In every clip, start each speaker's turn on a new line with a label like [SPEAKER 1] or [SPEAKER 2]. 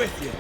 [SPEAKER 1] with you.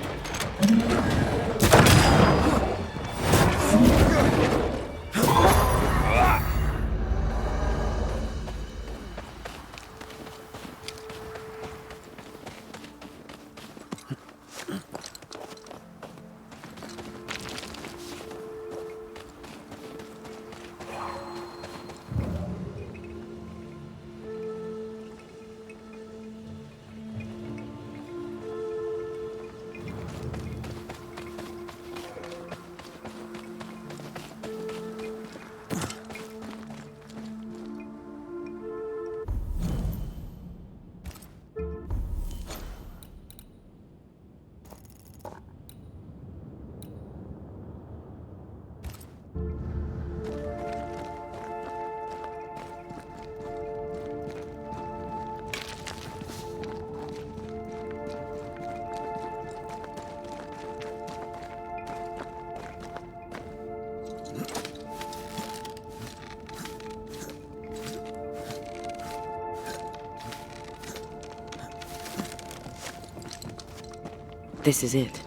[SPEAKER 2] This is it.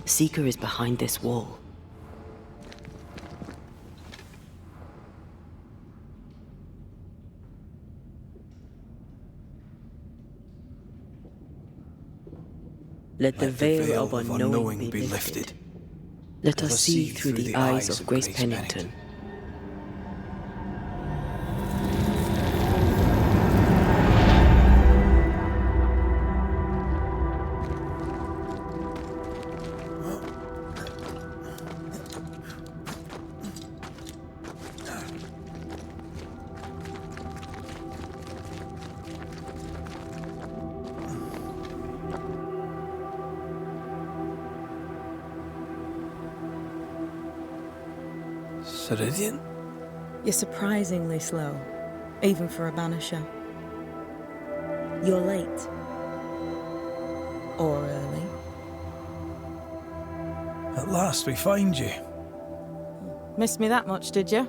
[SPEAKER 2] Seeker is behind this wall. Let the veil of unknowing be lifted. Let us see through the eyes of Grace Pennington.
[SPEAKER 1] Radeon?
[SPEAKER 3] You're surprisingly slow, even for a Banisher. You're late. Or early.
[SPEAKER 1] At last we find you.
[SPEAKER 3] Missed me that much, did you?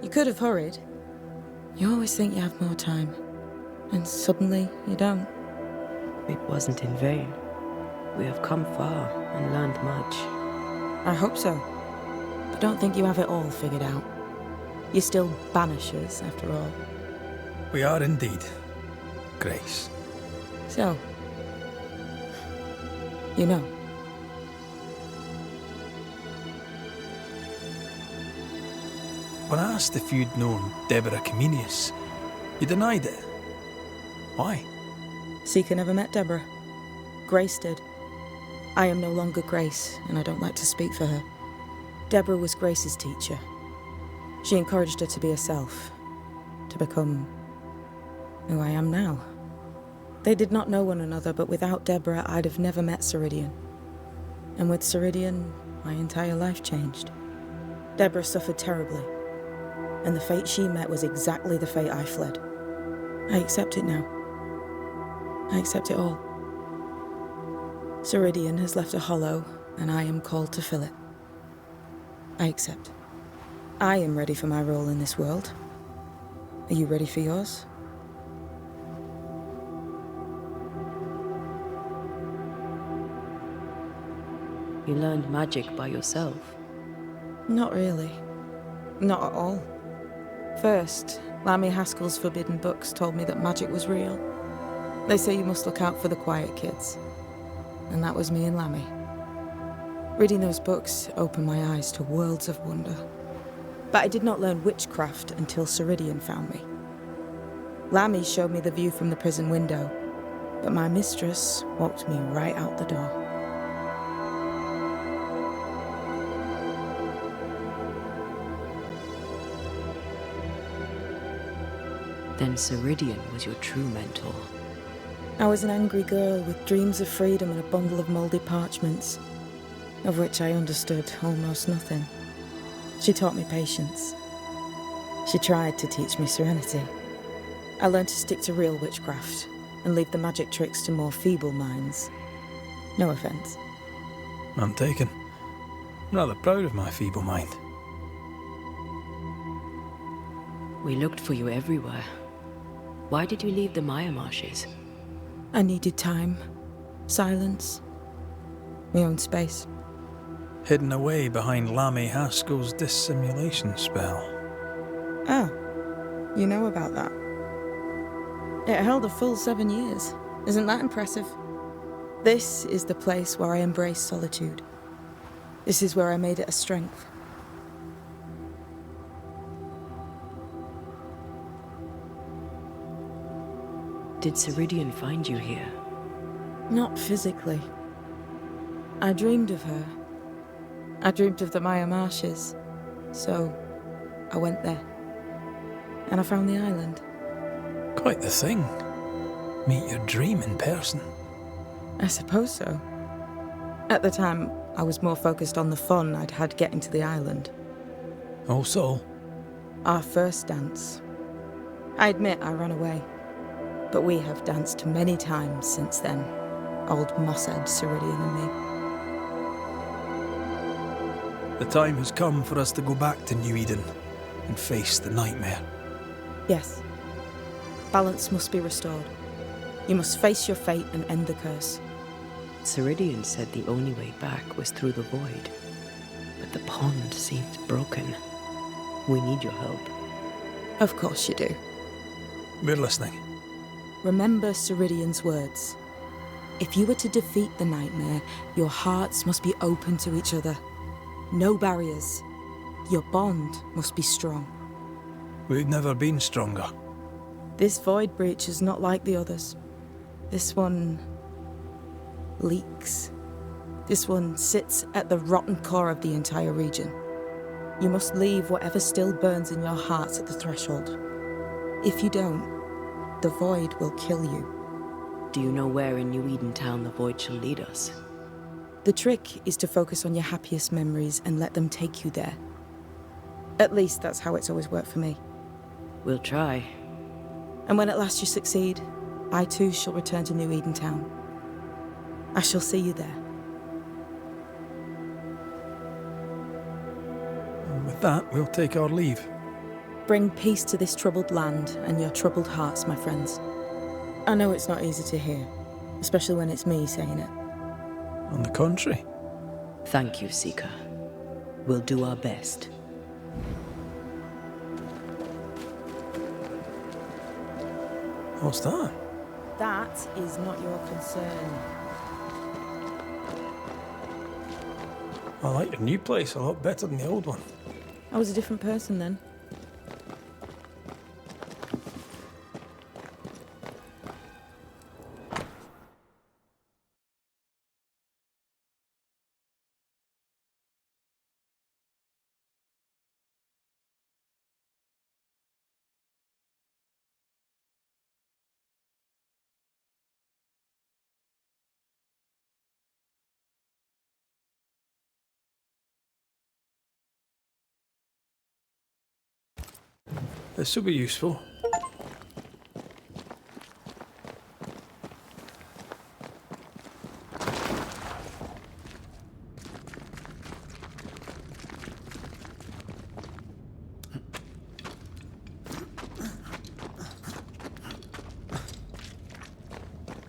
[SPEAKER 3] You could have hurried. You always think you have more time, and suddenly you don't.
[SPEAKER 2] It wasn't in vain. We have come far and learned much.
[SPEAKER 3] I hope so. But don't think you have it all figured out. You're still Banishers, after all.
[SPEAKER 1] We are indeed, Grace.
[SPEAKER 3] So, you know.
[SPEAKER 1] When I asked if you'd known Deborah Comenius, you denied it. Why?
[SPEAKER 3] Seeker never met Deborah. Grace did. I am no longer Grace, and I don't like to speak for her. Deborah was Grace's teacher. She encouraged her to be herself, to become who I am now. They did not know one another, but without Deborah, I'd have never met Radeon. And with Radeon, my entire life changed. Deborah suffered terribly, and the fate she met was exactly the fate I fled. I accept it now. I accept it all. Radeon has left a hollow, and I am called to fill it. I accept. I am ready for my role in this world. Are you ready for yours?
[SPEAKER 2] You learned magic by yourself?
[SPEAKER 3] Not really. Not at all. First, Lammy Haskell's forbidden books told me that magic was real. They say you must look out for the quiet kids. And that was me and Lammy. Reading those books opened my eyes to worlds of wonder. But I did not learn witchcraft until Radeon found me. Lammy showed me the view from the prison window, but my mistress walked me right out the door.
[SPEAKER 2] Then Radeon was your true mentor.
[SPEAKER 3] I was an angry girl with dreams of freedom and a bundle of mouldy parchments, of which I understood almost nothing. She taught me patience. She tried to teach me serenity. I learned to stick to real witchcraft and leave the magic tricks to more feeble minds. No offense.
[SPEAKER 1] I'm taken. I'm rather proud of my feeble mind.
[SPEAKER 2] We looked for you everywhere. Why did you leave the Maya marshes?
[SPEAKER 3] I needed time, silence, my own space.
[SPEAKER 1] Hidden away behind Lammy Haskell's dissimulation spell.
[SPEAKER 3] Oh, you know about that? It held a full 7 years. Isn't that impressive? This is the place where I embrace solitude. This is where I made it a strength.
[SPEAKER 2] Did Radeon find you here?
[SPEAKER 3] Not physically. I dreamed of her. I dreamed of the Maya marshes. So, I went there. And I found the island.
[SPEAKER 1] Quite the thing. Meet your dream in person.
[SPEAKER 3] I suppose so. At the time, I was more focused on the fun I'd had getting to the island.
[SPEAKER 1] Also,
[SPEAKER 3] Our first dance. I admit I ran away. But we have danced many times since then. Old Mossad, Radeon and me.
[SPEAKER 1] the time has come for us to go back to New Eden and face the nightmare.
[SPEAKER 3] Yes. Balance must be restored. You must face your fate and end the curse.
[SPEAKER 2] Radeon said the only way back was through the void. But the pond seems broken. We need your help.
[SPEAKER 3] Of course you do.
[SPEAKER 1] We're listening.
[SPEAKER 3] Remember Radeon's words. If you were to defeat the nightmare, your hearts must be open to each other. No barriers. Your bond must be strong.
[SPEAKER 1] We've never been stronger.
[SPEAKER 3] This void breach is not like the others. This one leaks. This one sits at the rotten core of the entire region. You must leave whatever still burns in your hearts at the threshold. If you don't, the void will kill you.
[SPEAKER 2] Do you know where in New Eden Town the void shall lead us?
[SPEAKER 3] The trick is to focus on your happiest memories and let them take you there. At least that's how it's always worked for me.
[SPEAKER 2] We'll try.
[SPEAKER 3] And when at last you succeed, I too shall return to New Eden Town. I shall see you there.
[SPEAKER 1] And with that, we'll take our leave.
[SPEAKER 3] Bring peace to this troubled land and your troubled hearts, my friends. I know it's not easy to hear, especially when it's me saying it.
[SPEAKER 1] On the contrary.
[SPEAKER 2] Thank you, Seeker. We'll do our best.
[SPEAKER 1] What's that?
[SPEAKER 3] That is not your concern.
[SPEAKER 1] I like your new place a lot better than the old one.
[SPEAKER 3] I was a different person then.
[SPEAKER 1] This will be useful.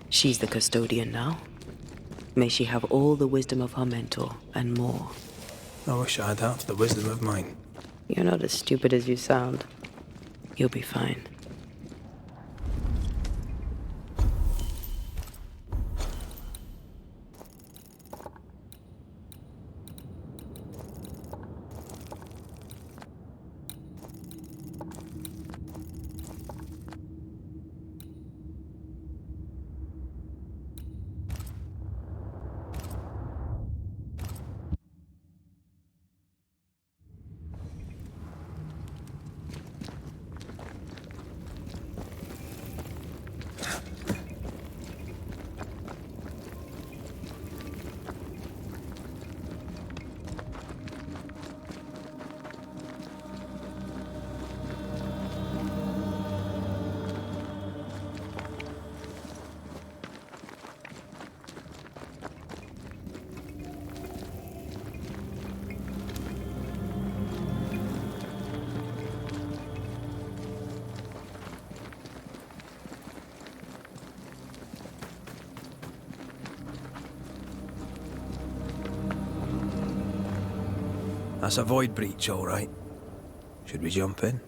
[SPEAKER 2] She's the custodian now. May she have all the wisdom of her mentor, and more.
[SPEAKER 1] I wish I had half the wisdom of mine.
[SPEAKER 2] You're not as stupid as you sound. You'll be fine.
[SPEAKER 1] That's a void breach, all right. Should we jump in?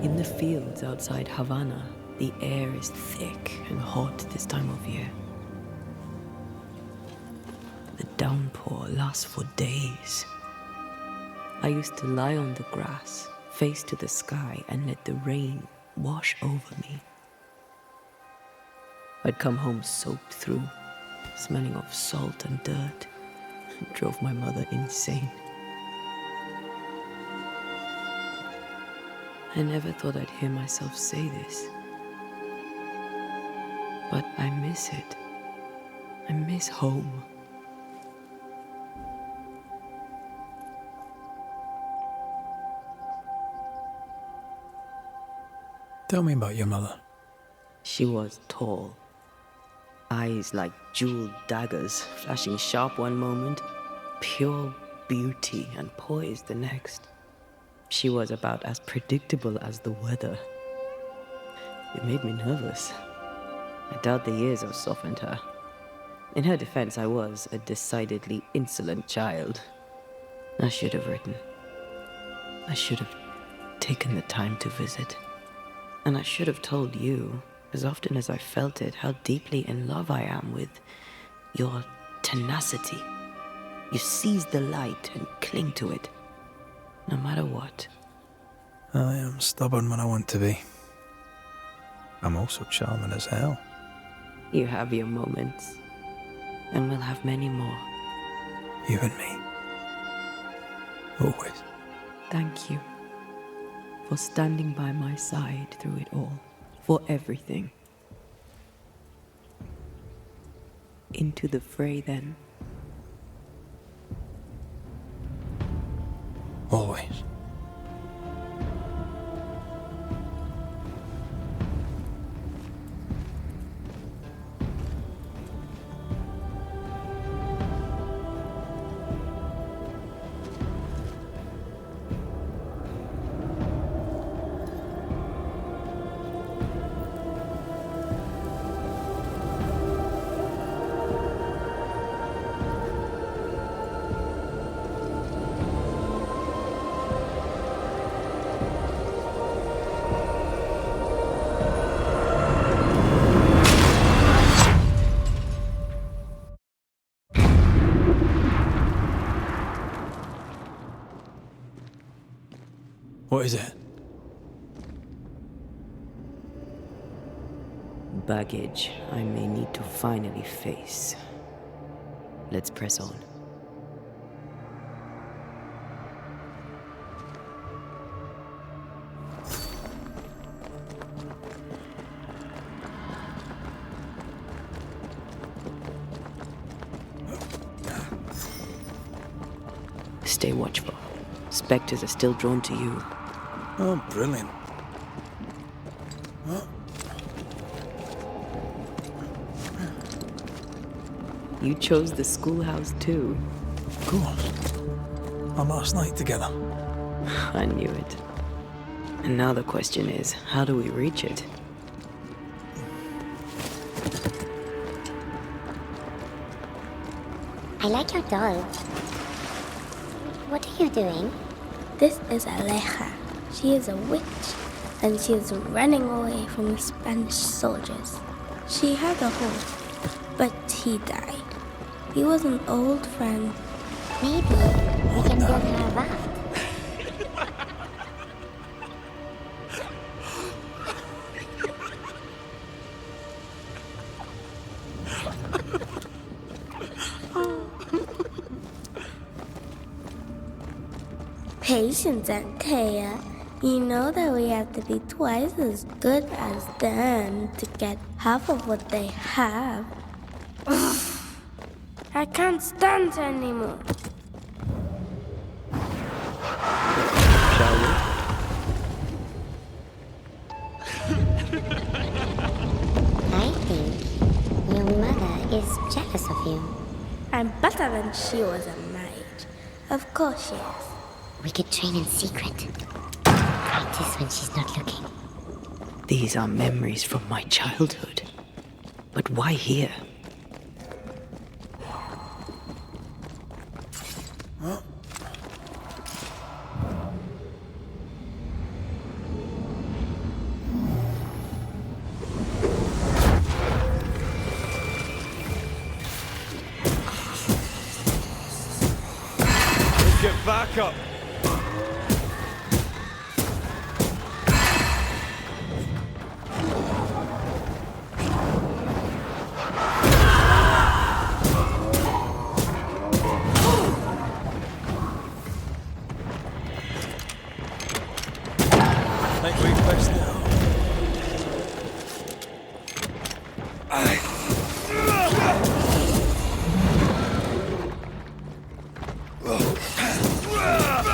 [SPEAKER 2] In the fields outside Havana, the air is thick and hot this time of year. The downpour lasts for days. I used to lie on the grass, face to the sky, and let the rain wash over me. I'd come home soaked through, smelling of salt and dirt. It drove my mother insane. I never thought I'd hear myself say this. But I miss it. I miss home.
[SPEAKER 1] Tell me about your mother.
[SPEAKER 2] She was tall. Eyes like jeweled daggers, flashing sharp one moment, pure beauty and poise the next. She was about as predictable as the weather. It made me nervous. I doubt the years have softened her. In her defense, I was a decidedly insolent child. I should have written. I should have taken the time to visit. And I should have told you, as often as I felt it, how deeply in love I am with your tenacity. You seize the light and cling to it, no matter what.
[SPEAKER 1] I am stubborn when I want to be. I'm also charming as hell.
[SPEAKER 2] You have your moments, and we'll have many more.
[SPEAKER 1] You and me. Always.
[SPEAKER 2] Thank you for standing by my side through it all, for everything. Into the fray, then.
[SPEAKER 1] Always. What is it?
[SPEAKER 2] Baggage I may need to finally face. Let's press on. Stay watchful. Spectres are still drawn to you.
[SPEAKER 1] Oh, brilliant.
[SPEAKER 2] You chose the schoolhouse too.
[SPEAKER 1] Of course. Our last night together.
[SPEAKER 2] I knew it. And now the question is, how do we reach it?
[SPEAKER 4] I like your doll. What are you doing?
[SPEAKER 5] This is Aleja. She is a witch, and she is running away from the Spanish soldiers. She had a horse, but he died. He was an old friend.
[SPEAKER 4] Maybe we can build her a raft.
[SPEAKER 5] patience and care. You know that we have to be twice as good as them to get half of what they have. I can't stand anymore.
[SPEAKER 2] Shall we?
[SPEAKER 4] I think your mother is jealous of you.
[SPEAKER 5] I'm better than she was a mage. Of course she is.
[SPEAKER 4] We could train in secret. Practice when she's not looking.
[SPEAKER 2] These are memories from my childhood. But why here?
[SPEAKER 6] Get back up!
[SPEAKER 1] Think we fixed it.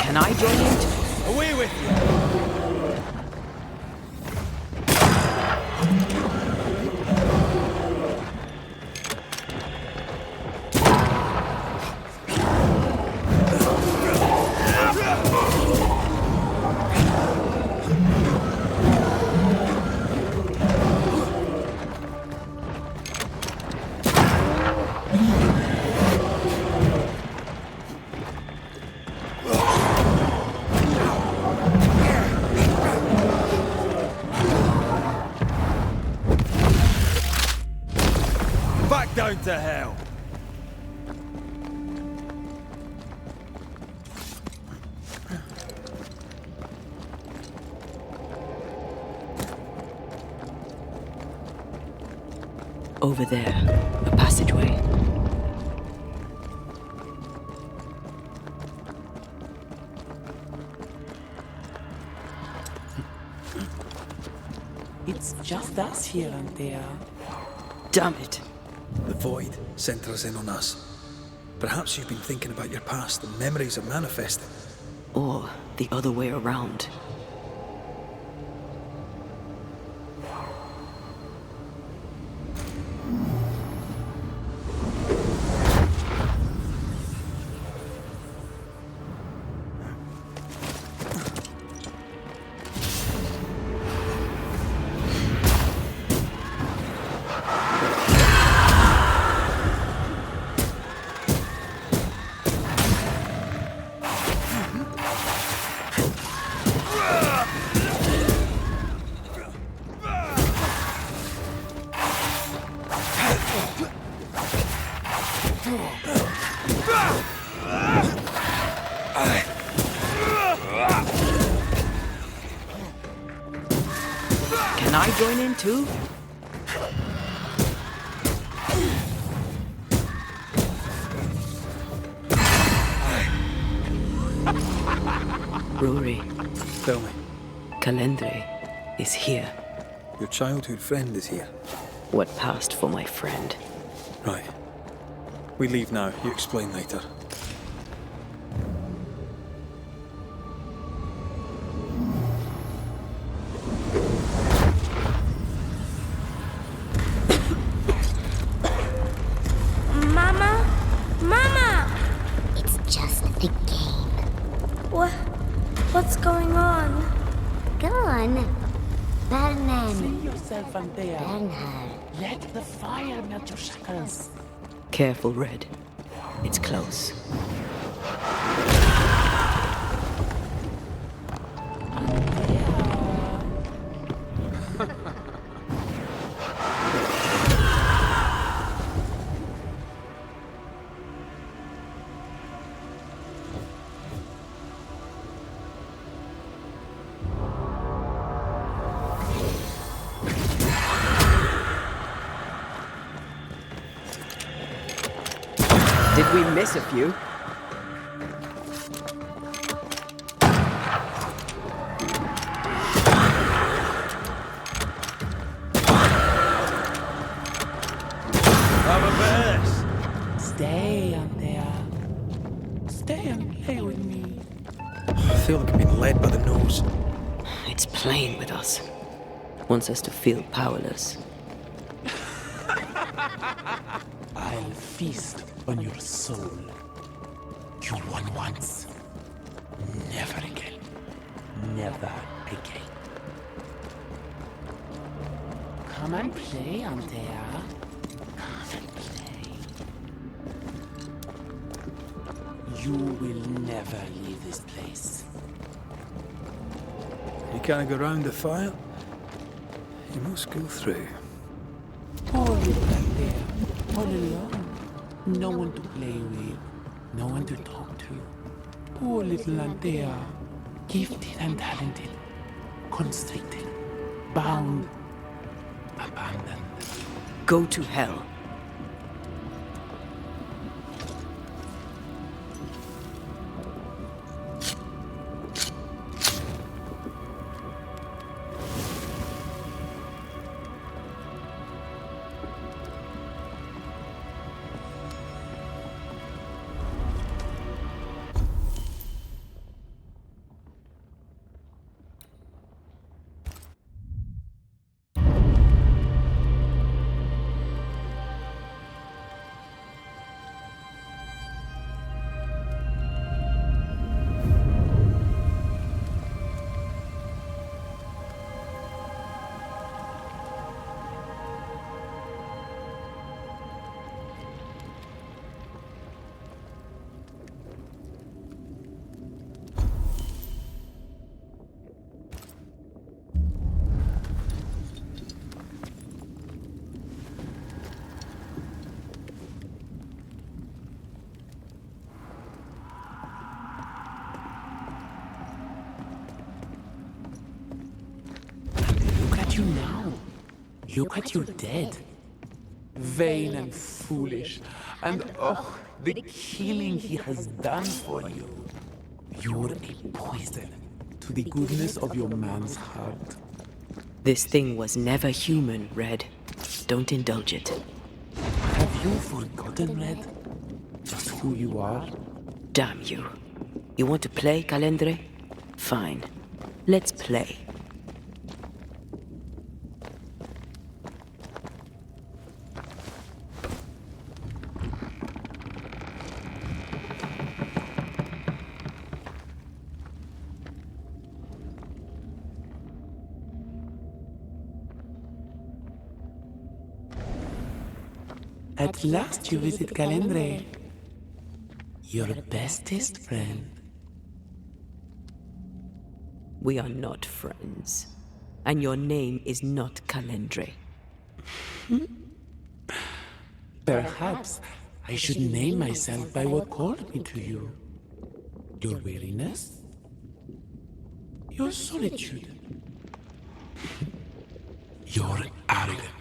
[SPEAKER 2] Can I join in?
[SPEAKER 6] Away with you! Back down to hell!
[SPEAKER 2] Over there, a passageway.
[SPEAKER 7] It's just us here and there.
[SPEAKER 2] Damn it!
[SPEAKER 1] The void centres in on us. Perhaps you've been thinking about your past and memories are manifesting.
[SPEAKER 2] Or the other way around. Can I join in too? Rory,
[SPEAKER 1] Tell me,
[SPEAKER 2] Calendre is here.
[SPEAKER 1] your childhood friend is here.
[SPEAKER 2] What passed for my friend?
[SPEAKER 1] Right. We leave now. You explain later.
[SPEAKER 5] Mama? Mama!
[SPEAKER 4] It's just a game.
[SPEAKER 5] What's going on?
[SPEAKER 4] Go on. Burn them.
[SPEAKER 7] See yourself and there.
[SPEAKER 4] Burn her.
[SPEAKER 7] Let the fire melt your shackles.
[SPEAKER 2] Careful, Red. It's close. Did we miss a few?
[SPEAKER 6] First.
[SPEAKER 7] Stay, Antea. Stay and play with me.
[SPEAKER 1] I feel like I'm being led by the nose.
[SPEAKER 2] It's playing with us. Wants us to feel powerless.
[SPEAKER 7] I'll feast on your soul. You won once. Never again. Never again. Come and play, Antea. Come and play. You will never leave this place.
[SPEAKER 1] You can't go round the fire. You must go through.
[SPEAKER 7] Poor little Antea. All alone. No one to play with. No one to talk to. Poor little Antea. Gifted and talented. Constricted. Bound. Abandoned.
[SPEAKER 2] Go to hell.
[SPEAKER 7] You now. Look at you dead. Vain and foolish. And oh, the killing he has done for you. You're a poison to the goodness of your man's heart.
[SPEAKER 2] This thing was never human, Red. Don't indulge it.
[SPEAKER 7] Have you forgotten, Red? Just who you are?
[SPEAKER 2] Damn you. You want to play, Calendre? Fine. Let's play.
[SPEAKER 7] At last you visit Calendre. Your bestest friend.
[SPEAKER 2] We are not friends. And your name is not Calendre.
[SPEAKER 7] Perhaps I should name myself by what called me to you. Your weariness? Your solitude? Your arrogance?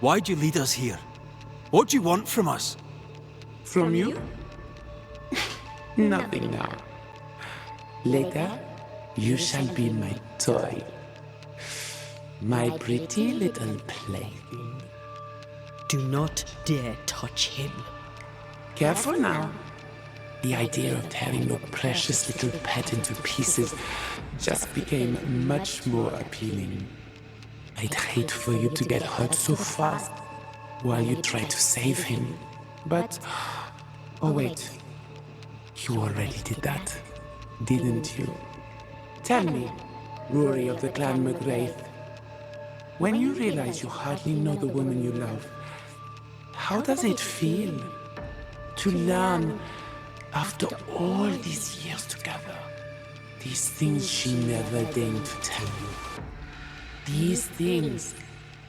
[SPEAKER 1] Why'd you lead us here? What do you want from us?
[SPEAKER 7] From you? Nothing now. Later, you shall be my toy. My pretty little plaything.
[SPEAKER 2] Do not dare touch him.
[SPEAKER 7] Careful now. The idea of tearing your precious little pet into pieces just became much more appealing. I'd hate for you to get hurt so fast while you try to save him. But, oh wait, you already did that, didn't you? Tell me, Rory of the Clan McGrath, when you realize you hardly know the woman you love, how does it feel to learn, after all these years together, these things she never deigned to tell you? These things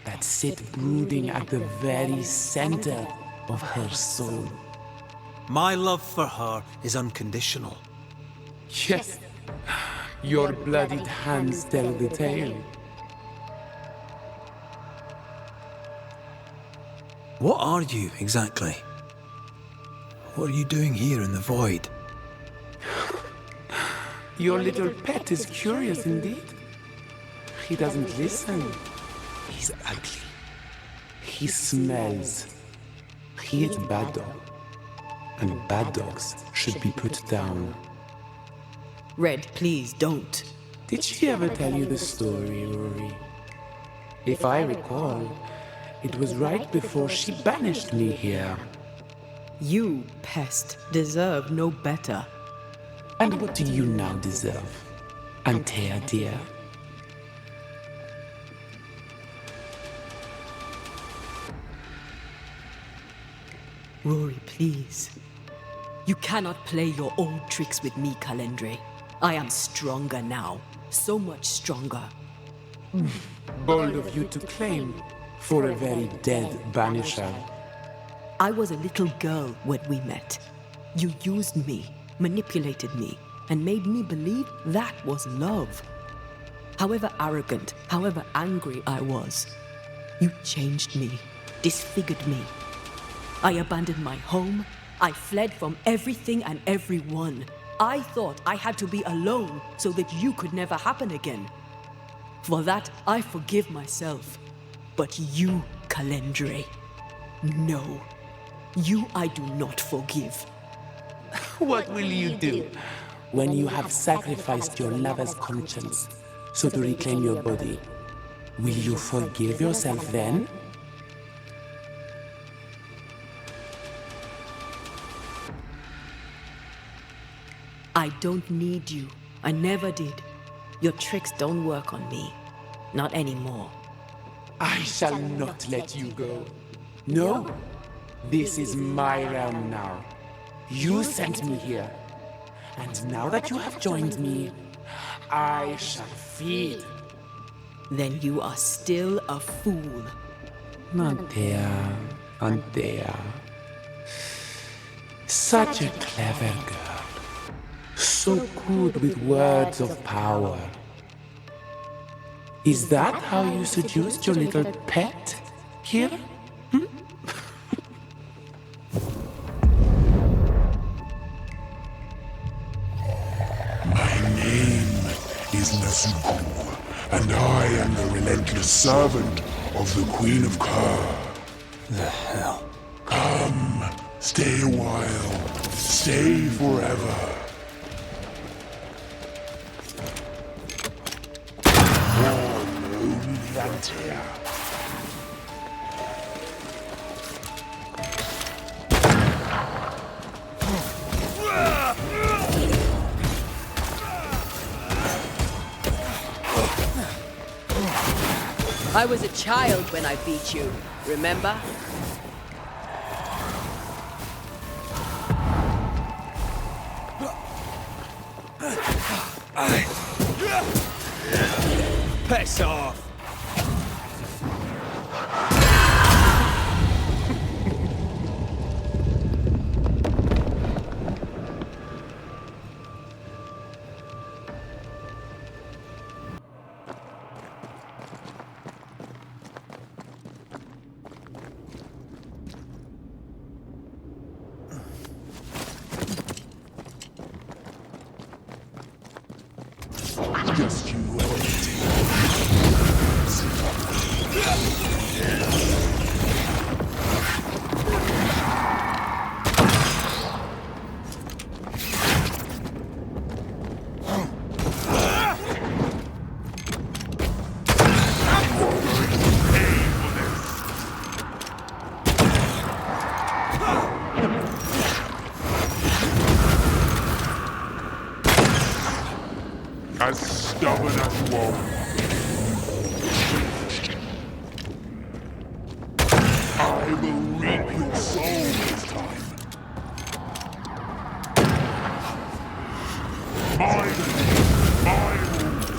[SPEAKER 7] that sit brooding at the very center of her soul.
[SPEAKER 1] My love for her is unconditional.
[SPEAKER 7] Yes, your bloodied hands tell the tale.
[SPEAKER 1] What are you, exactly? What are you doing here in the void?
[SPEAKER 7] Your little pet is curious indeed. He doesn't listen. He's ugly. He smells. He is a bad dog. And bad dogs should be put down.
[SPEAKER 2] Red, please don't.
[SPEAKER 7] Did she ever tell you the story, Rory? If I recall, it was right before she banished me here.
[SPEAKER 2] You, pest, deserve no better.
[SPEAKER 7] And what do you now deserve, Antea dear?
[SPEAKER 2] Rory, please. You cannot play your old tricks with me, Calendre. I am stronger now. So much stronger.
[SPEAKER 7] Bold of you to claim for a very dead Banisher.
[SPEAKER 2] I was a little girl when we met. You used me, manipulated me, and made me believe that was love. However arrogant, however angry I was, you changed me, disfigured me. I abandoned my home. I fled from everything and everyone. I thought I had to be alone so that you could never happen again. For that, I forgive myself. But you, Calendre, no. You I do not forgive.
[SPEAKER 7] What will you do when you have sacrificed your lover's conscience so to reclaim your body? Will you forgive yourself then?
[SPEAKER 2] I don't need you. I never did. Your tricks don't work on me. Not anymore.
[SPEAKER 7] I shall not let you go. No, this is my realm now. You sent me here. And now that you have joined me, I shall feed.
[SPEAKER 2] Then you are still a fool.
[SPEAKER 7] Antea, Antea. Such a clever girl. So good with words of power. Is that how you seduced your little pet here?
[SPEAKER 8] My name is Nasuku, and I am the relentless servant of the Queen of Kerr.
[SPEAKER 1] The hell?
[SPEAKER 8] Come, stay a while, stay forever. Antea.
[SPEAKER 2] I was a child when I beat you, remember?
[SPEAKER 6] Piss off!
[SPEAKER 8] Just you wait. As stubborn as you are. I will reap your soul this time. My rules.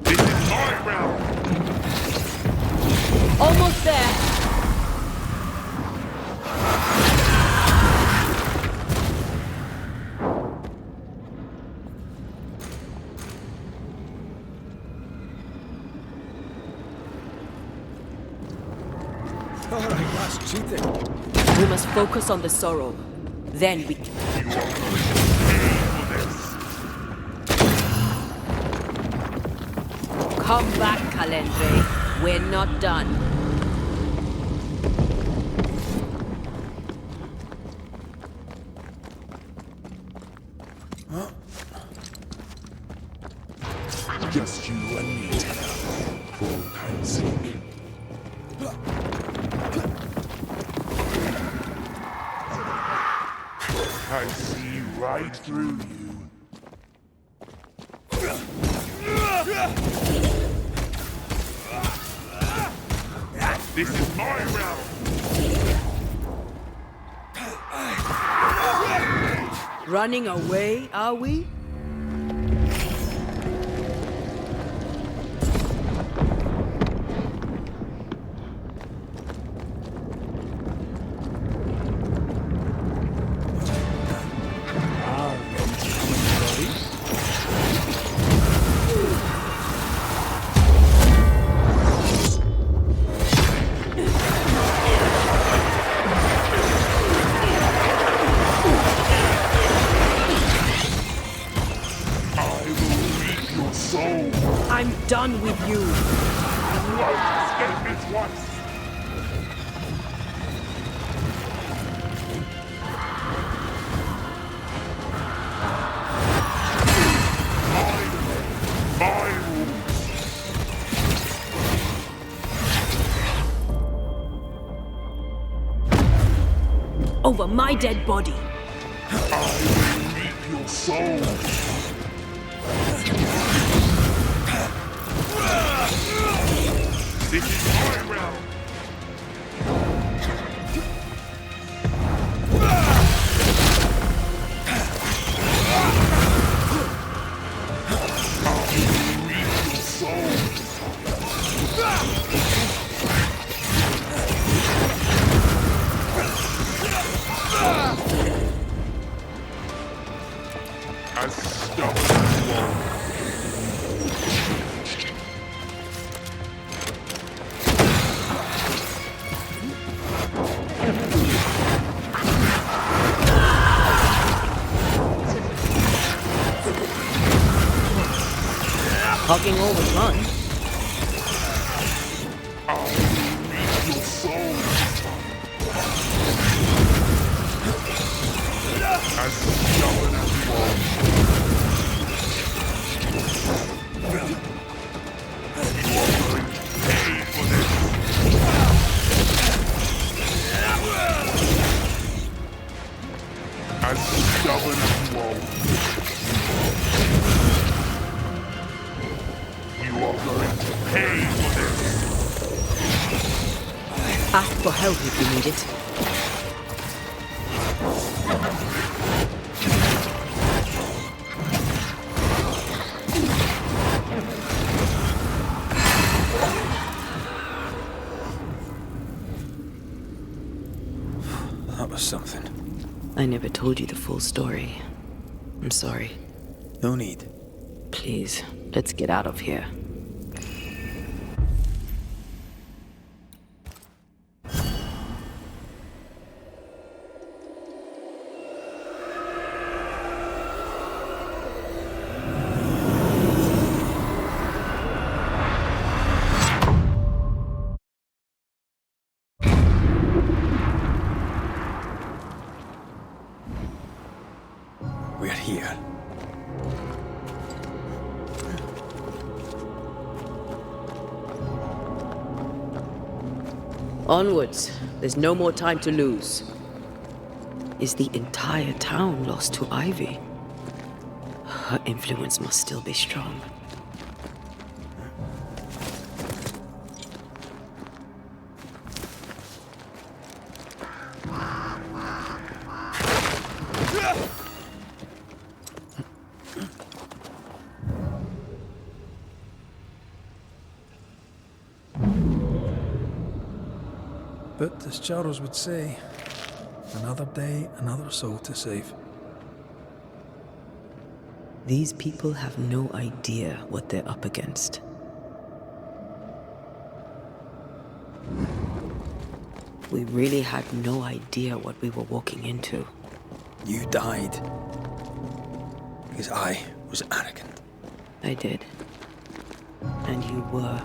[SPEAKER 8] This is my realm.
[SPEAKER 2] Almost there!
[SPEAKER 1] Alright, that's cheating.
[SPEAKER 2] We must focus on the sorrow. Then we... Come back, Calendre. We're not done.
[SPEAKER 8] Just you and me, for all time's sake. I see right through you. This is my realm!
[SPEAKER 2] Running away, are we? I'm done with you.
[SPEAKER 8] You won't escape me twice. My rules.
[SPEAKER 2] Over my dead body.
[SPEAKER 8] I will reap your soul. This is my realm! I'll reap your soul! As stubborn as you are.
[SPEAKER 2] Hugging all the fun.
[SPEAKER 8] I'll reap your soul. As stubborn as you are. You are going to pay for this. As stubborn as you are. You are going to pay for this.
[SPEAKER 2] Ask for help if you need it.
[SPEAKER 1] That was something.
[SPEAKER 2] I never told you the full story. I'm sorry.
[SPEAKER 1] No need.
[SPEAKER 2] Please, let's get out of here.
[SPEAKER 1] We're here.
[SPEAKER 2] Onwards. There's no more time to lose. Is the entire town lost to Ivy? Her influence must still be strong.
[SPEAKER 1] But as Charles would say, another day, another soul to save.
[SPEAKER 2] These people have no idea what they're up against. We really had no idea what we were walking into.
[SPEAKER 1] You died because I was arrogant.
[SPEAKER 2] I did. And you were.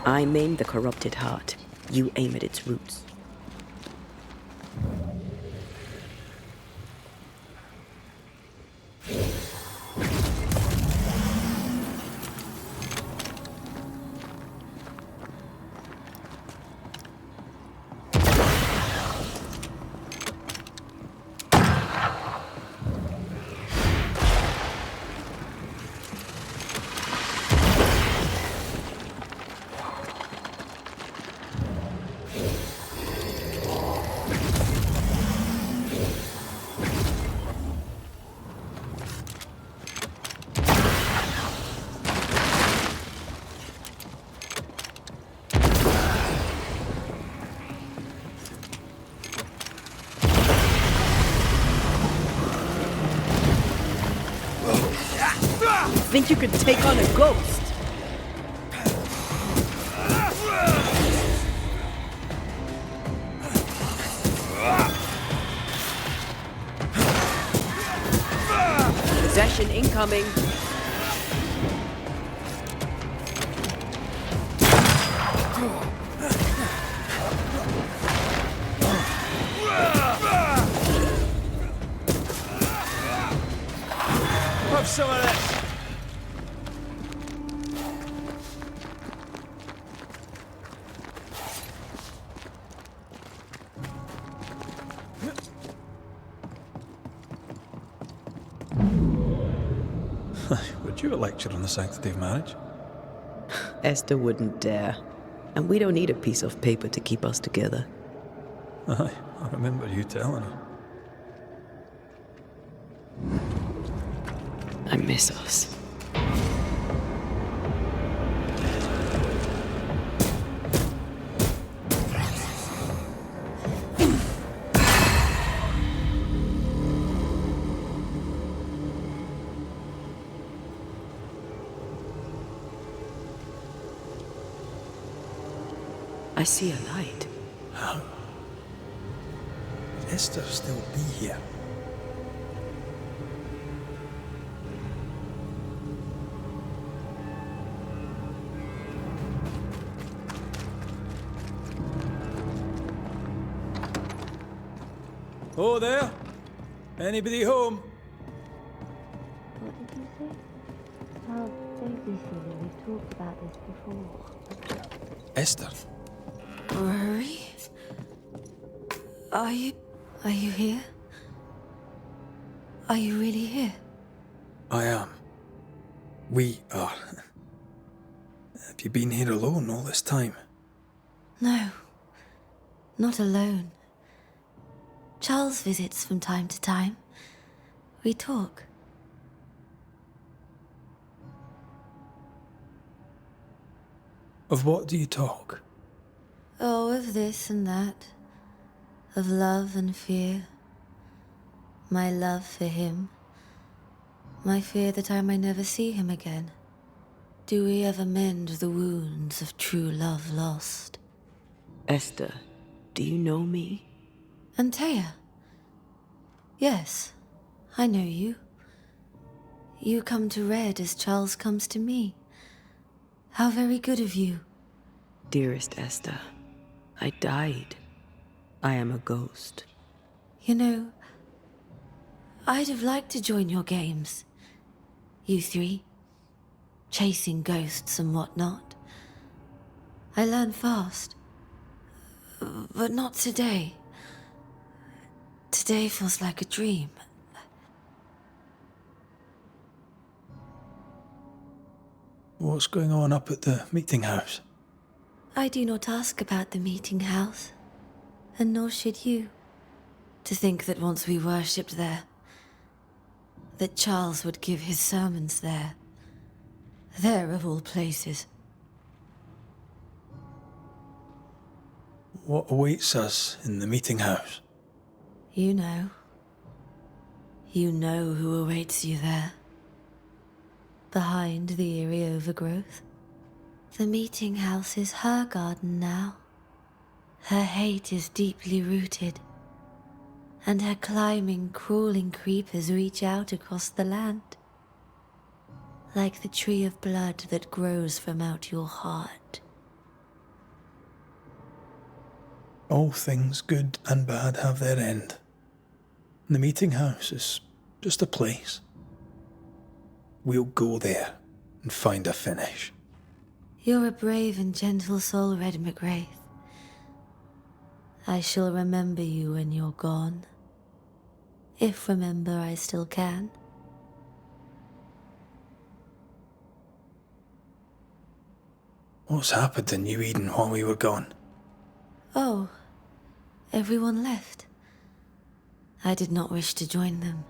[SPEAKER 2] I maim the corrupted heart. You aim at its roots. Think you could take on a ghost? Possession incoming.
[SPEAKER 6] Have some of this.
[SPEAKER 1] Would you a lecture on the sanctity of marriage?
[SPEAKER 2] Esther wouldn't dare. And we don't need a piece of paper to keep us together.
[SPEAKER 1] Aye, I remember you telling her.
[SPEAKER 2] I miss us. I see a light.
[SPEAKER 1] How? Would Esther still be here? Oh, there? Anybody home?
[SPEAKER 9] What did you say? Oh, don't be silly. We've talked about this before.
[SPEAKER 1] Esther?
[SPEAKER 10] Rory? Are you here? Are you really here?
[SPEAKER 1] I am. We are. Have you been here alone all this time?
[SPEAKER 10] No, not alone. Charles visits from time to time. We talk.
[SPEAKER 1] Of what do you talk?
[SPEAKER 10] Oh, of this and that. Of love and fear. My love for him. My fear that I may never see him again. Do we ever mend the wounds of true love lost?
[SPEAKER 2] Esther, do you know me?
[SPEAKER 10] Antea? Yes, I know you. You come to Red as Charles comes to me. How very good of you.
[SPEAKER 2] Dearest Esther, I died. I am a ghost.
[SPEAKER 10] You know, I'd have liked to join your games. You three. Chasing ghosts and whatnot. I learn fast. But not today. Today feels like a dream.
[SPEAKER 1] What's going on up at the meeting house?
[SPEAKER 10] I do not ask about the meeting house, and nor should you. To think that once we worshipped there, that Charles would give his sermons there. There of all places.
[SPEAKER 1] What awaits us in the meeting house?
[SPEAKER 10] You know. You know who awaits you there. Behind the eerie overgrowth. The meeting house is her garden now. Her hate is deeply rooted. And her climbing, crawling creepers reach out across the land. Like the tree of blood that grows from out your heart.
[SPEAKER 1] All things good and bad have their end. The meeting house is just a place. We'll go there and find a finish.
[SPEAKER 10] You're a brave and gentle soul, Red McGrath. I shall remember you when you're gone. If remember I still can.
[SPEAKER 1] What's happened in New Eden while we were gone?
[SPEAKER 10] Oh, everyone left. I did not wish to join them.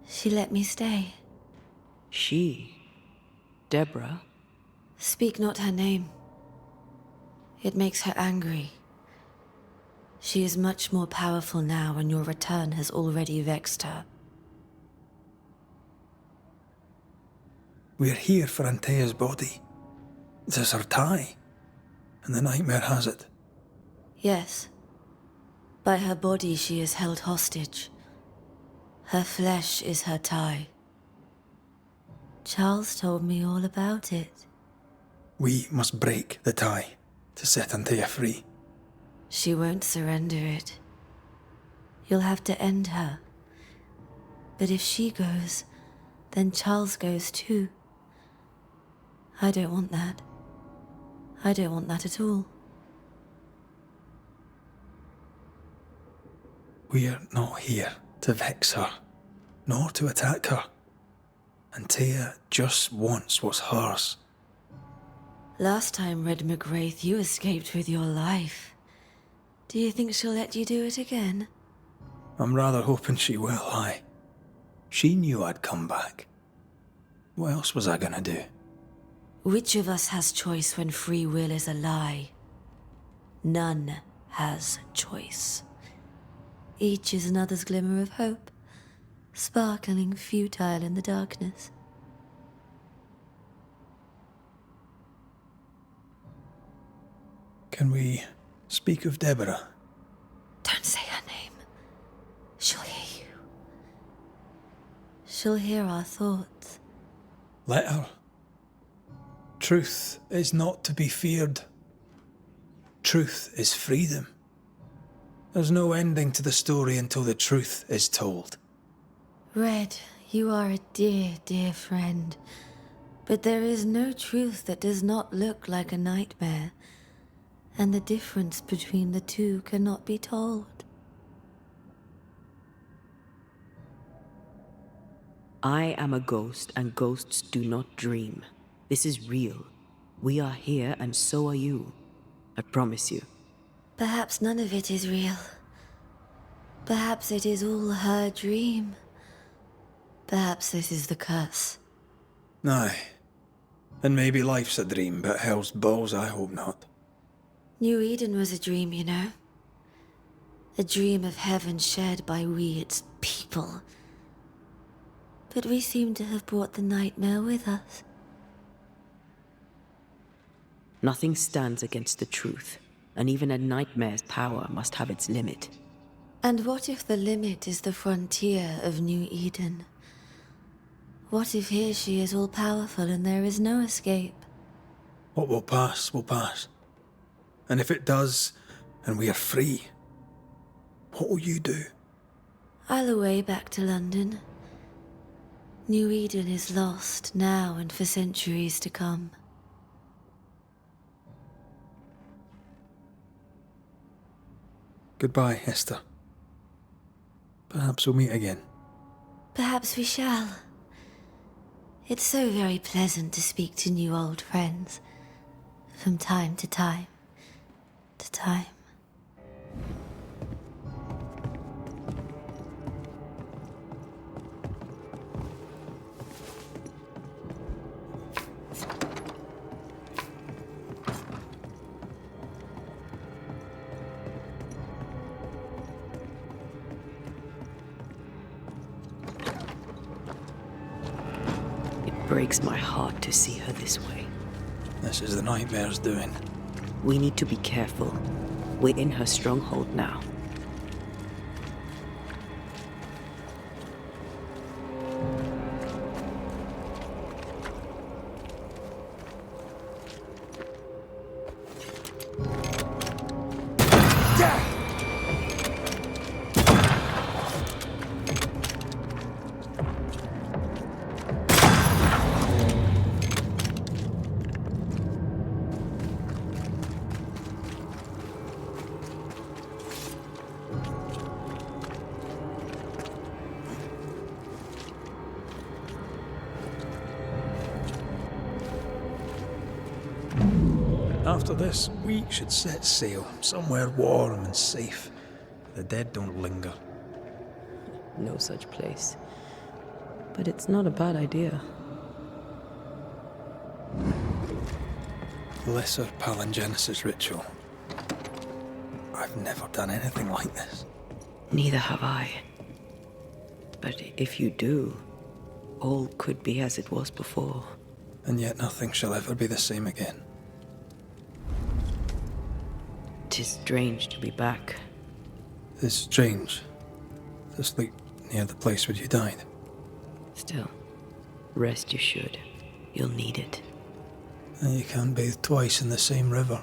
[SPEAKER 10] She let me stay.
[SPEAKER 2] She? Deborah?
[SPEAKER 10] Speak not her name. It makes her angry. She is much more powerful now, and your return has already vexed her.
[SPEAKER 1] We're here for Antea's body. It is her tie, and the nightmare has it.
[SPEAKER 10] Yes. By her body she is held hostage. Her flesh is her tie. Charles told me all about it.
[SPEAKER 1] We must break the tie to set Antea free.
[SPEAKER 10] She won't surrender it. You'll have to end her. But if she goes, then Charles goes too. I don't want that. I don't want that at all.
[SPEAKER 1] We're not here to vex her, nor to attack her. Antea just wants what's hers.
[SPEAKER 10] Last time, Red McGrath, you escaped with your life. Do you think she'll let you do it again?
[SPEAKER 1] I'm rather hoping she will, aye. She knew I'd come back. What else was I gonna do?
[SPEAKER 10] Which of us has choice when free will is a lie? None has choice. Each is another's glimmer of hope, sparkling futile in the darkness.
[SPEAKER 1] Can we speak of Deborah?
[SPEAKER 10] Don't say her name. She'll hear you. She'll hear our thoughts.
[SPEAKER 1] Let her. Truth is not to be feared. Truth is freedom. There's no ending to the story until the truth is told.
[SPEAKER 10] Red, you are a dear, dear friend. But there is no truth that does not look like a nightmare. And the difference between the two cannot be told.
[SPEAKER 2] I am a ghost, and ghosts do not dream. This is real. We are here, and so are you. I promise you.
[SPEAKER 10] Perhaps none of it is real. Perhaps it is all her dream. Perhaps this is the curse.
[SPEAKER 1] Aye. And maybe life's a dream, but hell's balls, I hope not.
[SPEAKER 10] New Eden was a dream, you know. A dream of heaven shared by we, its people. But we seem to have brought the nightmare with us.
[SPEAKER 2] Nothing stands against the truth, and even a nightmare's power must have its limit.
[SPEAKER 10] And what if the limit is the frontier of New Eden? What if here she is all-powerful and there is no escape?
[SPEAKER 1] What will pass, will pass. And if it does, and we are free, what will you do?
[SPEAKER 10] I'll away back to London. New Eden is lost now and for centuries to come.
[SPEAKER 1] Goodbye, Hester. Perhaps we'll meet again.
[SPEAKER 10] Perhaps we shall. It's so very pleasant to speak to new old friends. From time to time. To time.
[SPEAKER 2] Breaks my heart to see her this way.
[SPEAKER 1] This is the nightmare's doing.
[SPEAKER 2] We need to be careful. We're in her stronghold now.
[SPEAKER 1] After this, we should set sail somewhere warm and safe. The dead don't linger.
[SPEAKER 2] No such place. But it's not a bad idea.
[SPEAKER 1] Lesser palingenesis ritual. I've never done anything like this.
[SPEAKER 2] Neither have I. But if you do, all could be as it was before.
[SPEAKER 1] And yet nothing shall ever be the same again.
[SPEAKER 2] 'Tis strange to be back.
[SPEAKER 1] It's strange to sleep near the place where you died.
[SPEAKER 2] Still, rest you should. You'll need it.
[SPEAKER 1] And you can't bathe twice in the same river.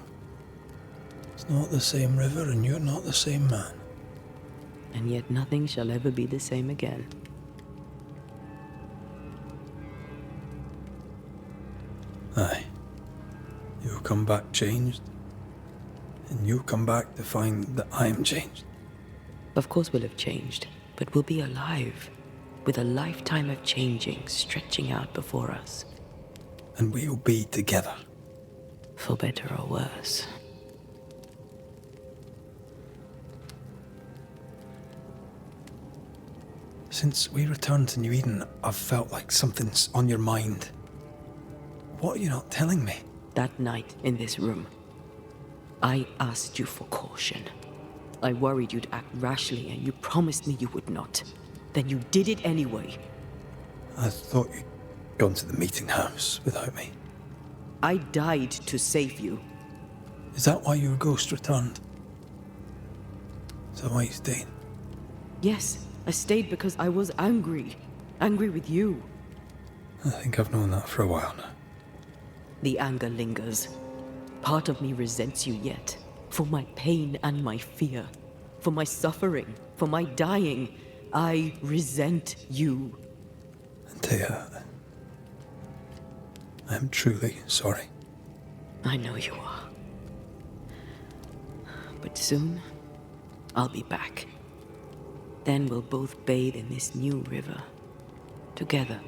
[SPEAKER 1] It's not the same river and you're not the same man.
[SPEAKER 2] And yet nothing shall ever be the same again.
[SPEAKER 1] Aye. You'll come back changed. And you'll come back to find that I am changed.
[SPEAKER 2] Of course we'll have changed, but we'll be alive, with a lifetime of changing stretching out before us.
[SPEAKER 1] And we'll be together.
[SPEAKER 2] For better or worse.
[SPEAKER 1] Since we returned to New Eden, I've felt like something's on your mind. What are you not telling me?
[SPEAKER 2] That night in this room, I asked you for caution. I worried you'd act rashly and you promised me you would not. Then you did it anyway.
[SPEAKER 1] I thought you'd gone to the meeting house without me.
[SPEAKER 2] I died to save you.
[SPEAKER 1] Is that why your ghost returned? Is that why you stayed?
[SPEAKER 2] Yes, I stayed because I was angry. Angry with you.
[SPEAKER 1] I think I've known that for a while now.
[SPEAKER 2] The anger lingers. Part of me resents you yet. For my pain and my fear. For my suffering. For my dying. I resent you.
[SPEAKER 1] Thea, I'm truly sorry.
[SPEAKER 2] I know you are. But soon, I'll be back. Then we'll both bathe in this new river. Together.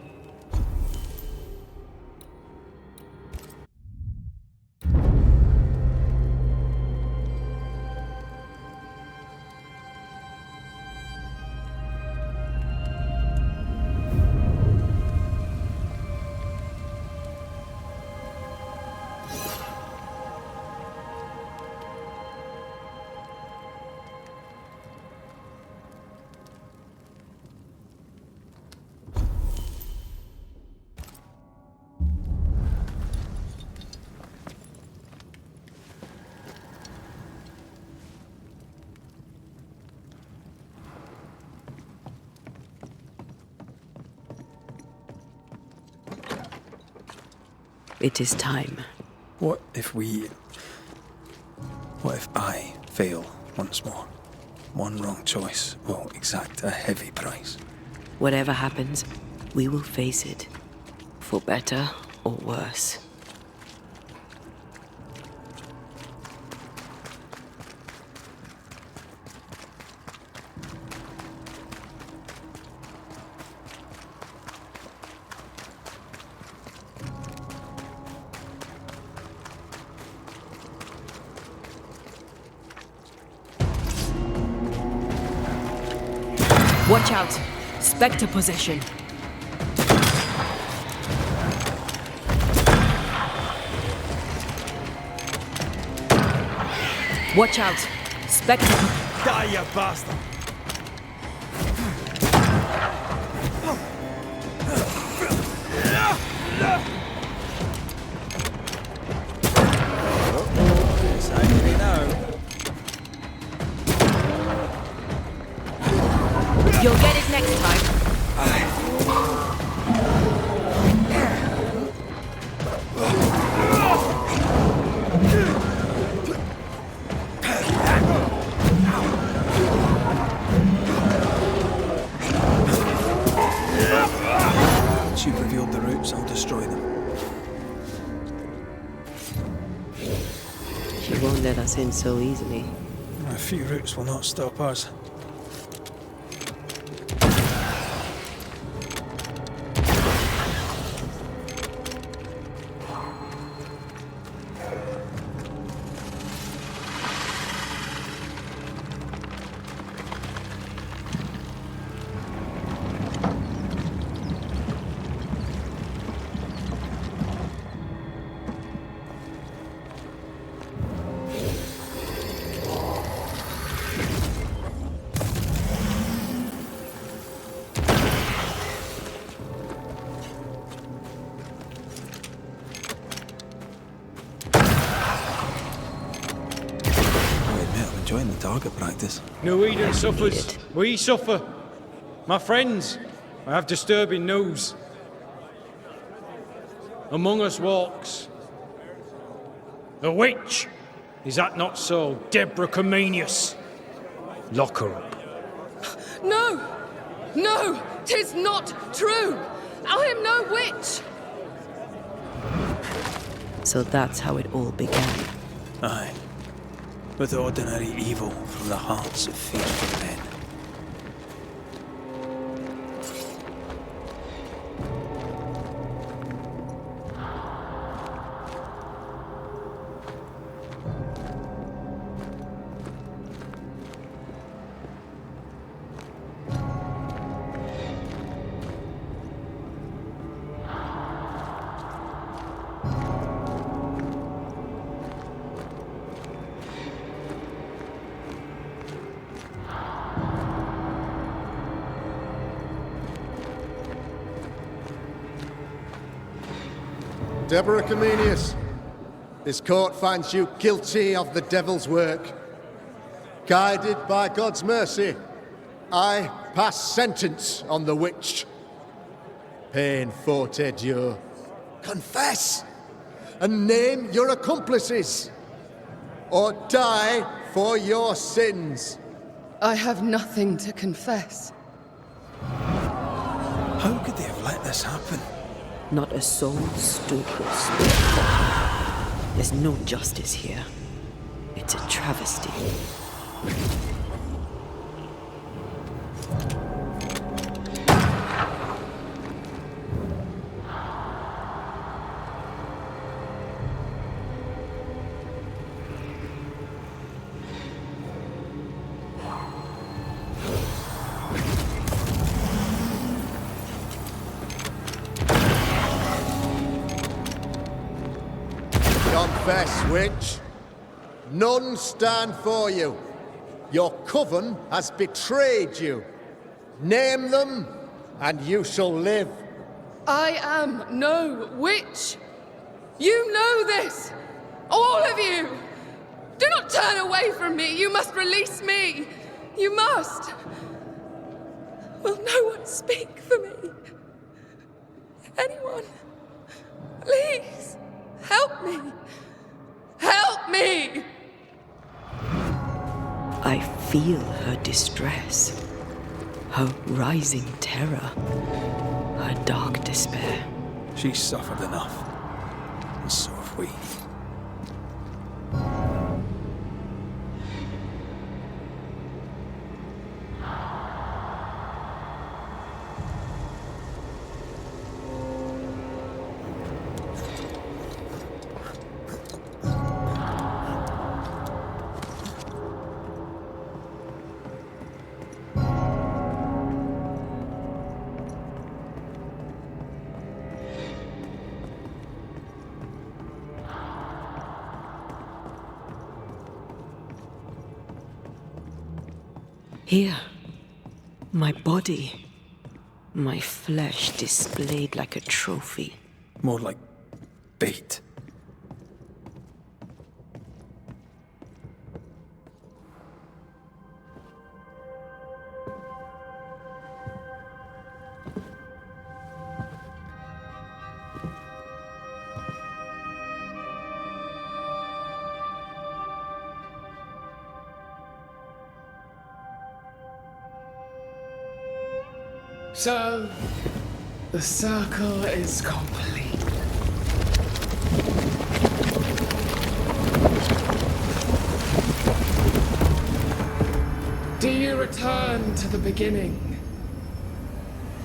[SPEAKER 2] It is time.
[SPEAKER 1] What if I fail once more? One wrong choice will exact a heavy price.
[SPEAKER 2] Whatever happens, we will face it. For better or worse. Watch out! Spectre possession. Watch out! Spectre.
[SPEAKER 6] Die, you bastard!
[SPEAKER 11] It's angry now.
[SPEAKER 2] You'll get it next time.
[SPEAKER 11] Once you've revealed the routes, I'll destroy them.
[SPEAKER 2] She won't let us in so easily.
[SPEAKER 1] A few routes will not stop us.
[SPEAKER 11] Enjoying the target practice.
[SPEAKER 6] No Eden suffers. We suffer. My friends, I have disturbing news. Among us walks a witch. Is that not so, Deborah Comenius? Lock her up.
[SPEAKER 12] No! No! 'Tis not true! I am no witch!
[SPEAKER 2] So that's how it all began.
[SPEAKER 1] Aye. With ordinary evil from the hearts of faithful men.
[SPEAKER 13] Deborah Comenius, this court finds you guilty of the devil's work. Guided by God's mercy, I pass sentence on the witch. Pain forte Dieu. Confess and name your accomplices, or die for your sins.
[SPEAKER 12] I have nothing to confess.
[SPEAKER 1] How could they have let this happen?
[SPEAKER 2] Not a soul stood or spoke. There's no justice here. It's a travesty.
[SPEAKER 13] Confess, witch. None stand for you. Your coven has betrayed you. Name them, and you shall live.
[SPEAKER 12] I am no witch. You know this. All of you. Do not turn away from me. You must release me. You must. Will no one speak for me? Anyone? Please, help me. Help me!
[SPEAKER 2] I feel her distress, her rising terror, her dark despair.
[SPEAKER 1] She's suffered enough, and so have we.
[SPEAKER 2] Here, my body, my flesh displayed like a trophy.
[SPEAKER 1] More like bait.
[SPEAKER 14] So, the circle is complete. Do you return to the beginning?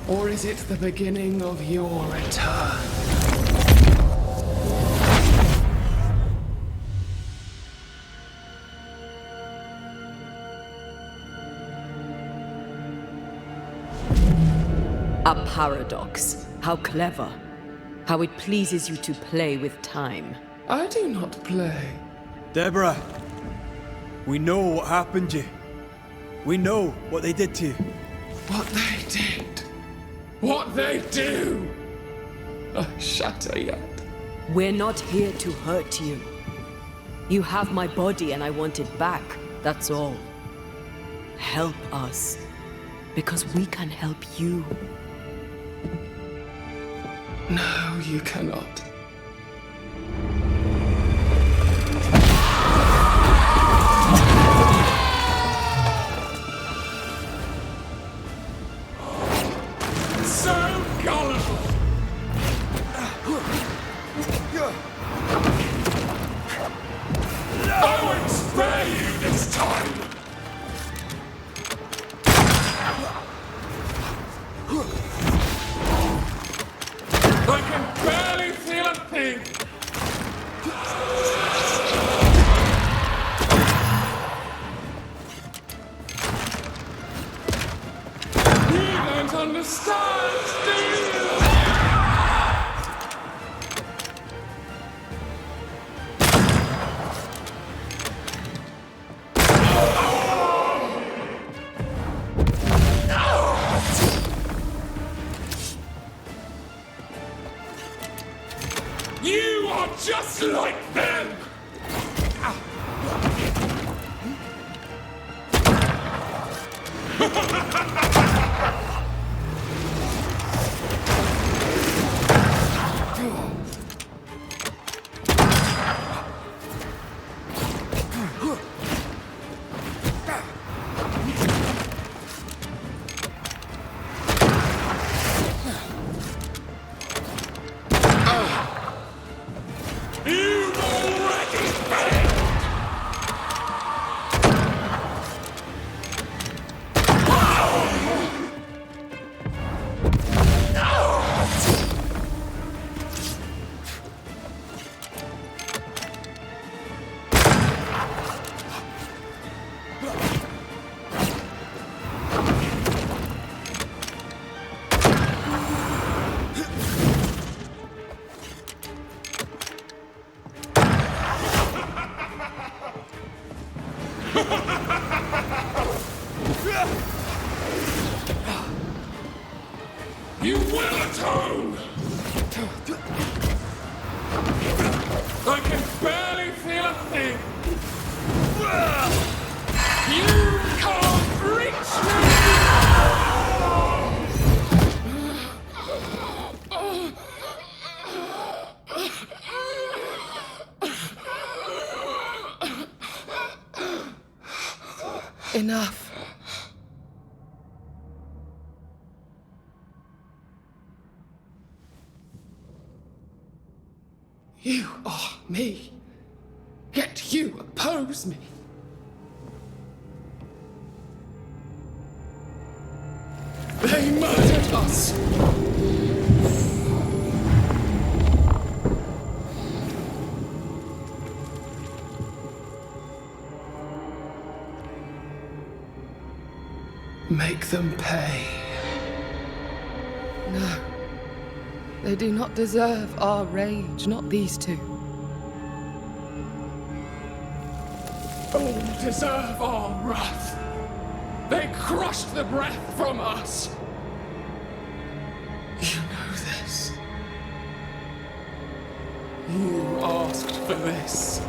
[SPEAKER 14] Or is it the beginning of your return?
[SPEAKER 2] A paradox. How clever. How it pleases you to play with time.
[SPEAKER 14] I do not play.
[SPEAKER 11] Deborah, we know what happened to you. We know what they did to you.
[SPEAKER 14] What they did. What they do. I shatter yet.
[SPEAKER 2] We're not here to hurt you. You have my body and I want it back. That's all. Help us. Because we can help you.
[SPEAKER 14] No, you cannot. So gullible! I won't spare you this time! I can barely feel a thing! You don't understand, do you? You are just like them! You've already failed! You will atone! I can barely feel a thing! You can't reach me! Enough. You are me, yet you oppose me. They murdered us. Make them pay. No. They do not deserve our rage, not these two. All deserve our wrath. They crushed the breath from us. You know this. You asked for this.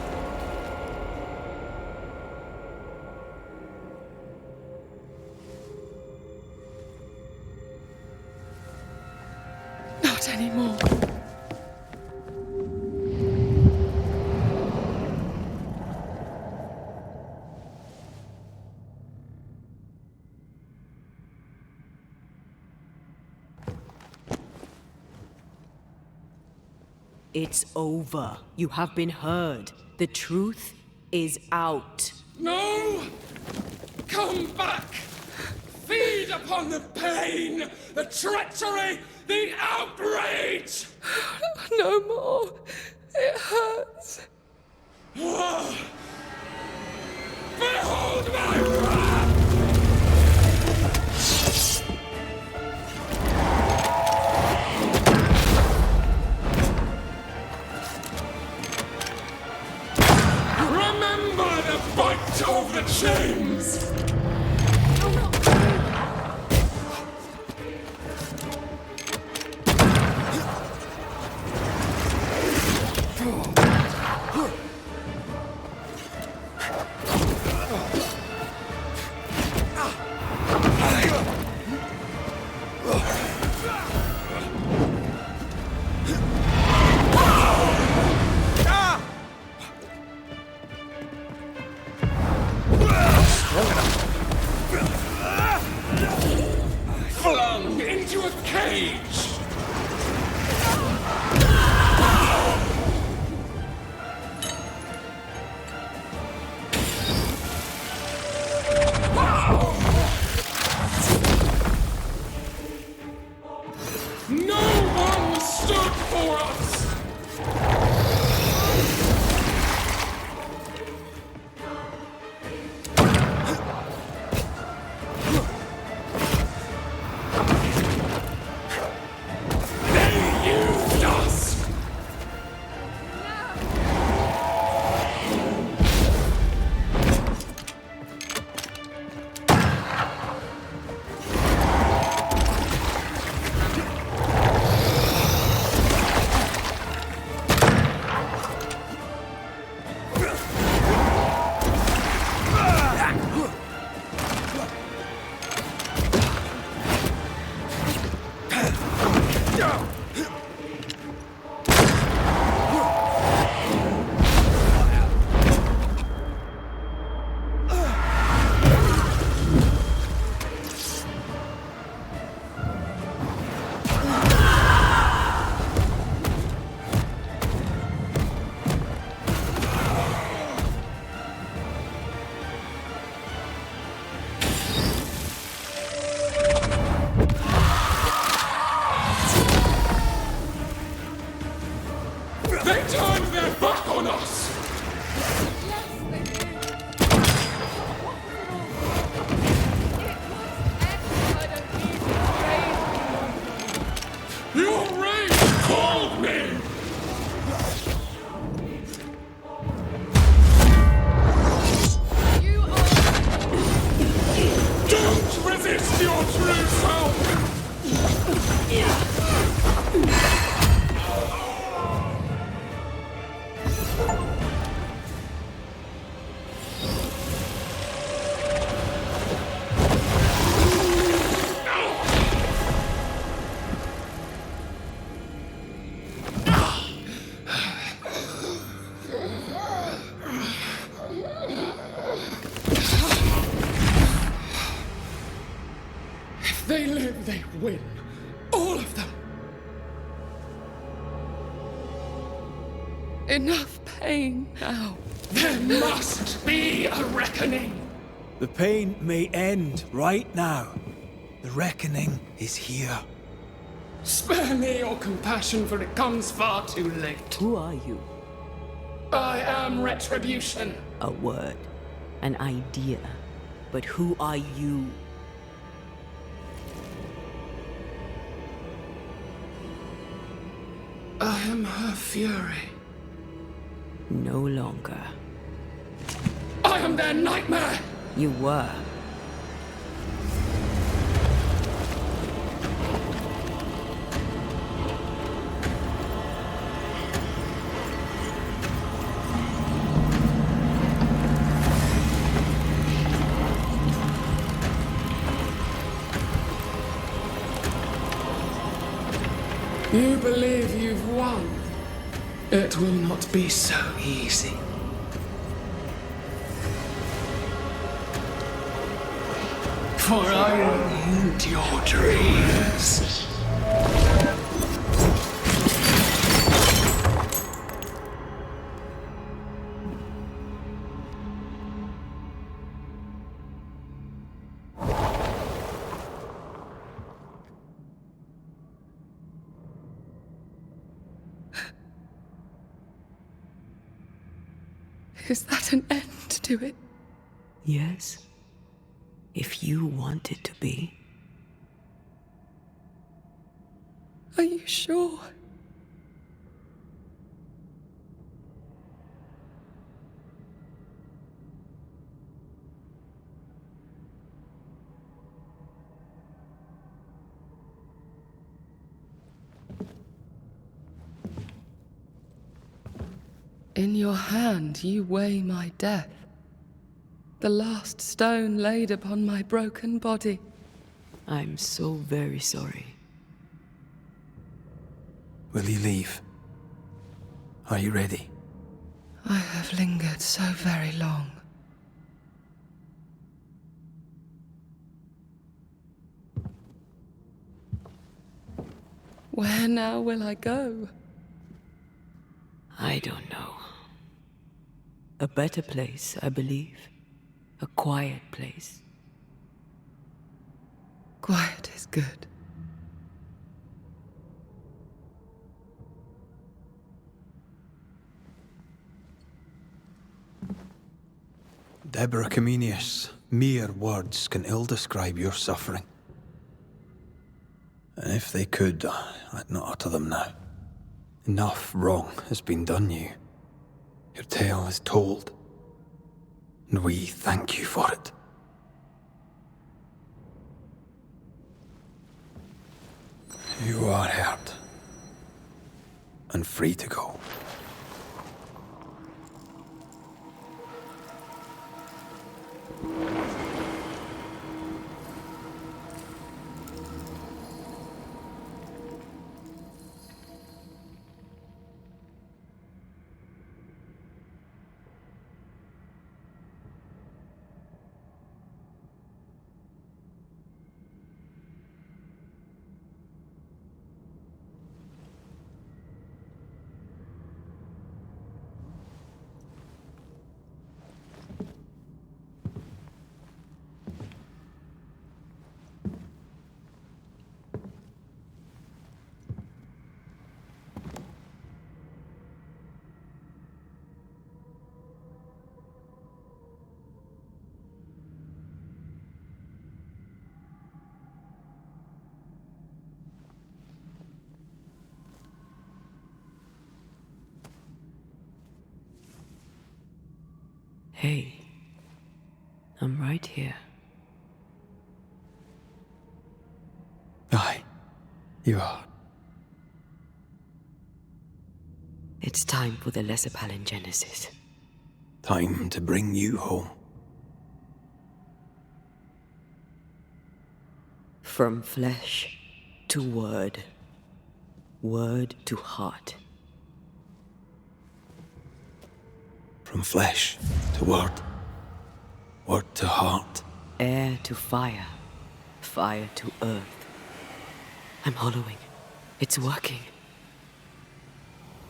[SPEAKER 14] Not anymore.
[SPEAKER 2] It's over. You have been heard. The truth is out.
[SPEAKER 14] No! Come back! Feed upon the pain, the treachery, the outrage!
[SPEAKER 12] No more. It hurts.
[SPEAKER 14] Behold my wrath! Remember the fight of the chains! Flung into a cage! No one stood for us! They turned their back on us! Your rage called me! Don't resist your true self! If they live, they win. All of them.
[SPEAKER 12] Enough pain now.
[SPEAKER 14] There must be a reckoning.
[SPEAKER 11] The pain may end right now. The reckoning is here.
[SPEAKER 14] Spare me your compassion, for it comes far too late.
[SPEAKER 2] Who are you?
[SPEAKER 14] I am Retribution.
[SPEAKER 2] A word. An idea. But who are you?
[SPEAKER 14] I am her fury.
[SPEAKER 2] No longer.
[SPEAKER 14] I am their nightmare!
[SPEAKER 2] You were.
[SPEAKER 14] You believe you've won? It will not be so easy. For I will eat your dreams.
[SPEAKER 12] Is that an end to it?
[SPEAKER 2] Yes. If you want it to be.
[SPEAKER 12] Are you sure? In your hand you weigh my death, the last stone laid upon my broken body.
[SPEAKER 2] I'm so very sorry.
[SPEAKER 1] Will you leave? Are you ready?
[SPEAKER 12] I have lingered so very long. Where now will I go?
[SPEAKER 2] I don't know. A better place, I believe. A quiet place.
[SPEAKER 12] Quiet is good.
[SPEAKER 1] Deborah Comenius, mere words can ill describe your suffering. And if they could, I'd not utter them now. Enough wrong has been done you. Your tale is told, and we thank you for it. You are heard, and free to go.
[SPEAKER 2] Hey, I'm right here.
[SPEAKER 1] Aye, you are.
[SPEAKER 2] It's time for the lesser palingenesis.
[SPEAKER 1] Time to bring you home.
[SPEAKER 2] From flesh to word. Word to heart.
[SPEAKER 1] From flesh to word. Word to heart.
[SPEAKER 2] Air to fire. Fire to earth. I'm hollowing. It's working.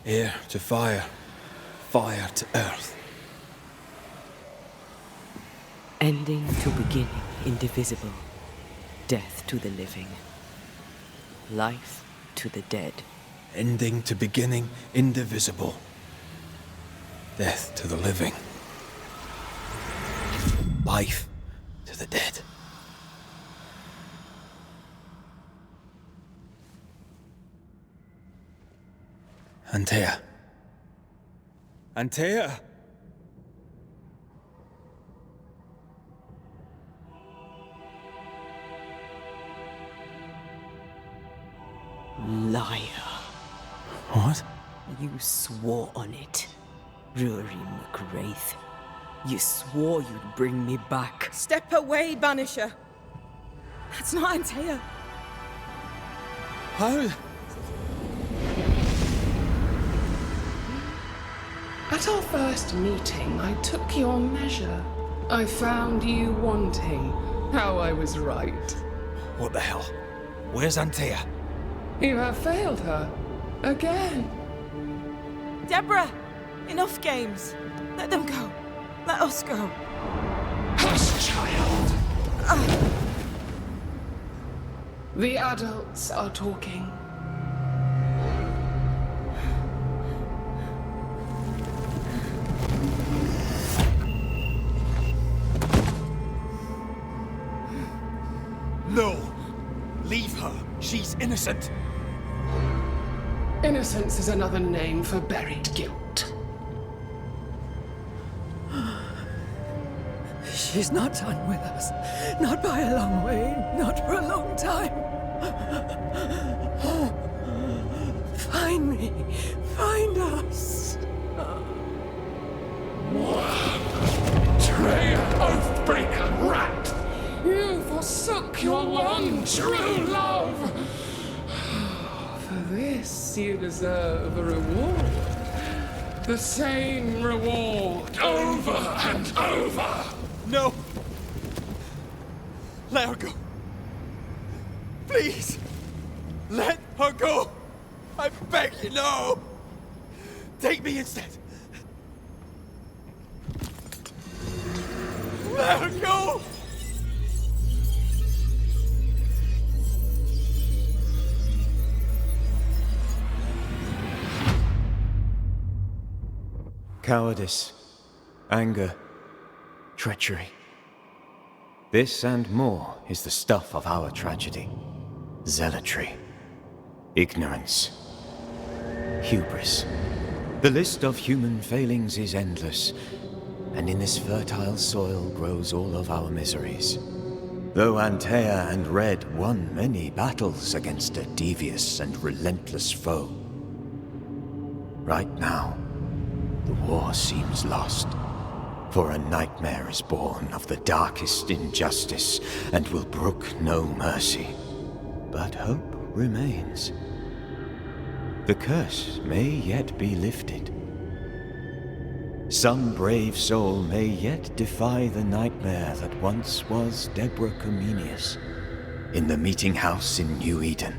[SPEAKER 1] Air to fire. Fire to earth.
[SPEAKER 2] Ending to beginning, indivisible. Death to the living. Life to the dead.
[SPEAKER 1] Ending to beginning, indivisible. Death to the living. Life to the dead. Antea. Antea!
[SPEAKER 2] Liar.
[SPEAKER 1] What?
[SPEAKER 2] You swore on it, Rory McWraith. You swore you'd bring me back.
[SPEAKER 3] Step away, Banisher. That's not Antea.
[SPEAKER 1] How?
[SPEAKER 14] At our first meeting, I took your measure. I found you wanting. How I was right.
[SPEAKER 11] What the hell? Where's Antea?
[SPEAKER 14] You have failed her. Again.
[SPEAKER 3] Deborah! Enough games. Let them go. Let us go.
[SPEAKER 14] Hush, child! The adults are talking.
[SPEAKER 11] No! Leave her. She's innocent.
[SPEAKER 14] Innocence is another name for buried guilt.
[SPEAKER 15] She's not done with us. Not by a long way. Not for a long time. Find me. Find us.
[SPEAKER 14] Traitor, oath-breaker, rat! You forsook your one true love! For this you deserve a reward. The same reward over and over!
[SPEAKER 11] No! Let her go. Please! Let her go! I beg you, no! Take me instead! Let her go!
[SPEAKER 16] Cowardice, anger, treachery. This and more is the stuff of our tragedy. Zealotry, ignorance, hubris. The list of human failings is endless, and in this fertile soil grows all of our miseries. Though Antea and Red won many battles against a devious and relentless foe, right now, the war seems lost, for a nightmare is born of the darkest injustice and will brook no mercy. But hope remains. The curse may yet be lifted. Some brave soul may yet defy the nightmare that once was Deborah Comenius in the meeting house in New Eden.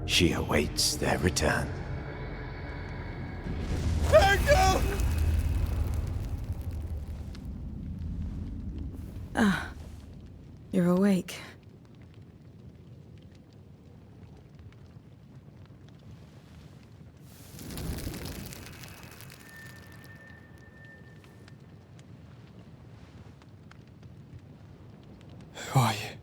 [SPEAKER 16] She awaits their return.
[SPEAKER 3] Ah, you're awake.
[SPEAKER 11] Who are you?